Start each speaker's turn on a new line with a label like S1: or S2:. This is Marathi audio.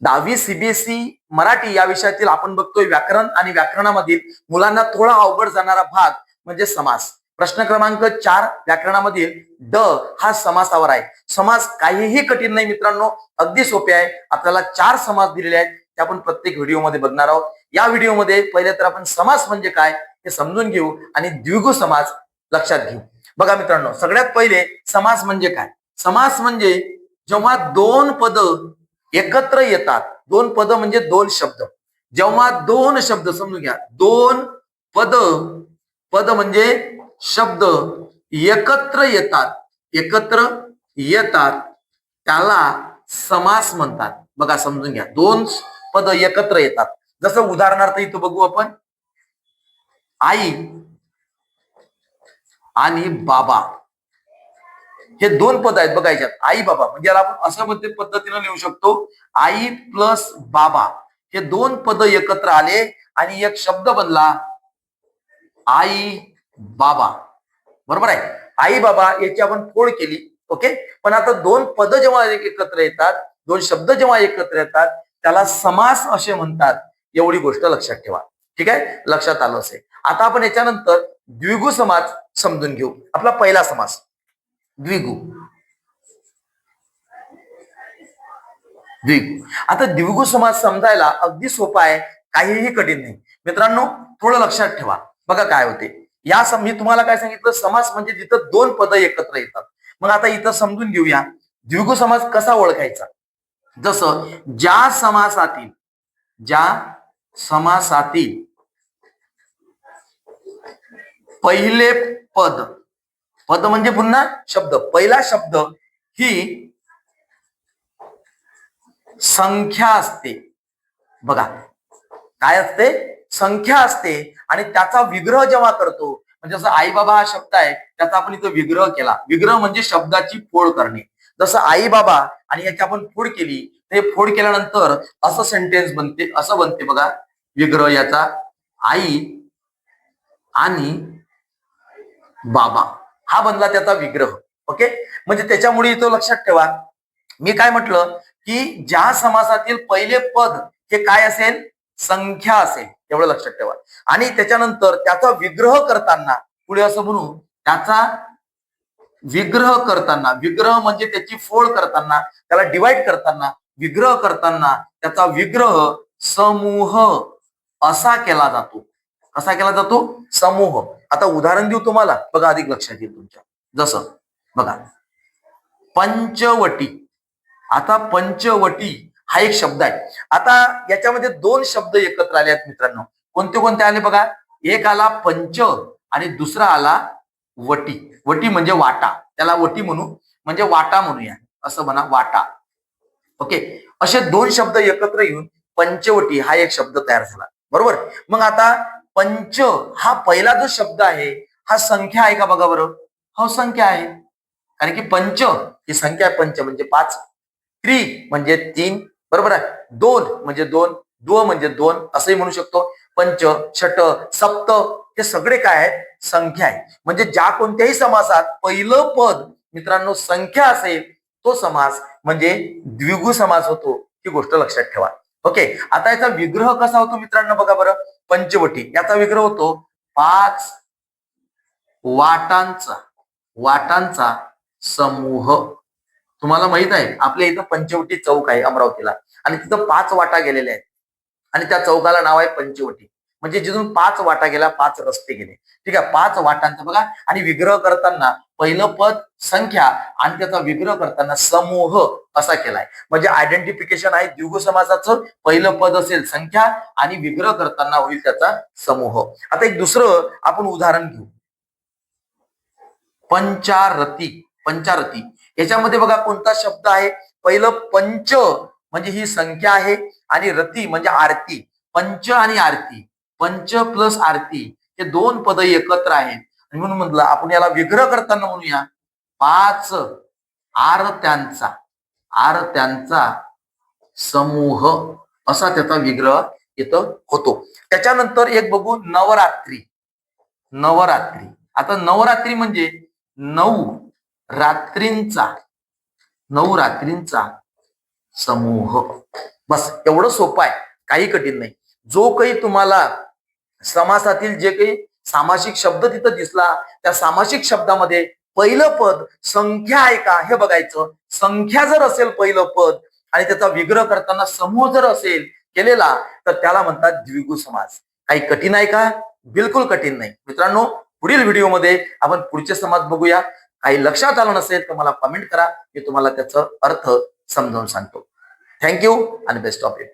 S1: 10वी सीबीएसई मराठी या विषयातील आपण बघतोय व्याकरण आणि व्याकरणामधील मुलांना थोडा अवघड जाणारा भाग म्हणजे समास. प्रश्न क्रमांक 4 व्याकरणामधील ड हा समासावर आहे. समास काहीही कठीण नाही मित्रांनो, अगदी सोपे आहे. आपल्याला 4 समास दिलेले आहेत, ते आपण प्रत्येक व्हिडिओमध्ये बघणार आहोत. या व्हिडिओमध्ये पहिले तर आपण समास म्हणजे काय हे समजून घेऊ आणि द्विगु समास लक्षात घेऊ. बघा मित्रांनो, सगळ्यात पहिले समास म्हणजे काय. समास म्हणजे जेव्हा दोन पद एकत्र येतात. दोन पद म्हणजे दोन शब्द. जेव्हा दोन शब्द, समजून घ्या, दोन पद, पद म्हणजे शब्द एकत्र येतात, एकत्र येतात त्याला समास म्हणतात. बघा समजून घ्या, दोन पद एकत्र येतात. जसं उदाहरणार्थ इथं बघू आपण, आई आणि बाबा हे दोन पद आहेत. बघायच्यात आई बाबा म्हणजे याला आपण अशा पद्धतीने लिहू शकतो, आई प्लस बाबा. हे दोन पद एकत्र आले आणि एक शब्द बनला आई बाबा. बरोबर आहे. आई बाबा याची आपण फोड केली. ओके. पण आता दोन पद जेव्हा एकत्र येतात, दोन शब्द जेव्हा एकत्र येतात त्याला समास असे म्हणतात. एवढी गोष्ट लक्षात ठेवा. ठीक आहे, लक्षात आलं असेल. आता आपण याच्यानंतर द्विगु समास समजून घेऊ. आपला पहिला समास द्विगु. द्विगु. आता द्विगु समास समजायला अगदी सोपा आहे, काहीही कठीण नाही मित्रांनो. थोडं लक्षात ठेवा. बघा काय होते. मी तुम्हाला काय सांगितलं, समास म्हणजे जिथं दोन पद एकत्र येतात. मग आता इथं समजून घेऊया द्विगु समास कसा ओळखायचा. जसं ज्या समासातील पहिले पद, पद म्हणजे पुन्हा शब्द, पहिला शब्द ही संख्या असते. बघा काय असते, संख्या असते. आणि त्याचा विग्रह जेव्हा करतो, म्हणजे जसं आई बाबा हा शब्द आहे त्याचा आपण इथं विग्रह केला. विग्रह म्हणजे शब्दाची फोड करणे. जसं आई बाबा आणि याची आपण फोड केली, ते फोड केल्यानंतर असं सेंटेन्स बनते, असं बनते बघा विग्रह याचा, आई आणि बाबा हा बनला त्याचा विग्रह. ओके. म्हणजे त्याच्यामुळे इथं लक्षात ठेवा, मी काय म्हटलं की ज्या समासातील पहिले पद हे काय असेल, संख्या असेल, एवढं लक्षात ठेवा. आणि त्याच्यानंतर त्याचा विग्रह करताना, पुढे असं म्हणू, त्याचा विग्रह करताना, विग्रह म्हणजे त्याची फोड करताना, त्याला डिवाइड करताना, विग्रह करताना त्याचा विग्रह समूह असा केला जातो. कसा केला जातो, समूह. आता उदाहरण देऊ तुम्हाला, बघा अधिक लक्षात येईल तुमच्या. जसं बघा पंचवटी. आता पंचवटी हा एक शब्द आहे. आता याच्यामध्ये दोन शब्द एकत्र आले आहेत मित्रांनो. कोणते कोणते आले बघा. एक आला पंच आणि दुसरा आला वटी. वटी म्हणजे वाटा, त्याला वटी म्हणू, म्हणजे वाटा म्हणूया, असं म्हणा, वाटा. ओके. असे दोन शब्द एकत्र येऊन पंचवटी हा एक शब्द तयार झाला. बरोबर. मग आता पंच हा पहिला जो शब्द आहे हा संख्या आहे का बघा बरं. हो संख्या आहे, कारण की पंच ही संख्या आहे. पंच म्हणजे 5, त्रि म्हणजे 3, बरोबर आहे. दोन म्हणजे 2, द्व म्हणजे 2 असंही म्हणू शकतो. पंच, छट, सप्त हे सगळे काय आहेत, संख्या आहे. म्हणजे ज्या कोणत्याही समासात पहिलं पद मित्रांनो संख्या असेल तो समास म्हणजे द्विगु समास होतो. ही गोष्ट लक्षात ठेवा. ओके. आता याचा विग्रह कसा होतो मित्रांनो, बघा बरं. पंचवटी याचा विग्रह होतो 5 वाटांचा समूह. तुम्हाला माहित आहे आपल्या इथं पंचवटी चौक आहे अमरावतीला, आणि तिथं 5 वाटा गेलेल्या आहेत आणि त्या चौकाला नाव आहे पंचवटी. म्हणजे जिथून 5 वाटा गेल्या, 5 रस्ते गेले. ठीक आहे, 5 वाटांचा बघा. आणि विग्रह करताना पहिलं पद संख्या आणि त्याचा विग्रह करताना समूह असा केलाय. म्हणजे आयडेंटिफिकेशन आहे द्विगु समासाचं. पहिलं पद असेल संख्या आणि विग्रह करताना होईल त्याचा समूह. आता एक दुसरं आपण उदाहरण घेऊ. पंचारती. पंचारती याच्यामध्ये बघा कोणता शब्द आहे. पहिलं पंच म्हणजे ही संख्या आहे आणि रती म्हणजे आरती. पंच आणि आरती, पंच प्लस आरती हे दोन पद एकत्र आहेत. म्हणून म्हटलं आपण याला विग्रह करताना म्हणूया 5 आरत्यांचा समूह असा त्याचा विग्रह इथं होतो. त्याच्यानंतर एक बघू नवरात्री. नवरात्री. आता नवरात्री म्हणजे 9 रात्रींचा समूह. बस एवढं सोपं आहे, काही कठीण नाही. जो काही तुम्हाला समासातील जे काही सामासिक शब्द तिथं दिसला, त्या सामासिक शब्दामध्ये पहिलं पद संख्या आहे का हे बघायचं. संख्या जर असेल पहिलं पद आणि त्याचा विग्रह करताना समूह जर असेल केलेला, तर त्याला म्हणतात द्विगु समास. काही कठीण आहे का? बिलकुल कठीण नाही. मित्रांनो, पुढील व्हिडिओमध्ये आपण पुढचे समास बघूया. काही लक्षात आलं नसेल तर मला कमेंट करा, मी तुम्हाला त्याचा अर्थ समजावून सांगतो. थँक्यू आणि बेस्ट ऑफ इट.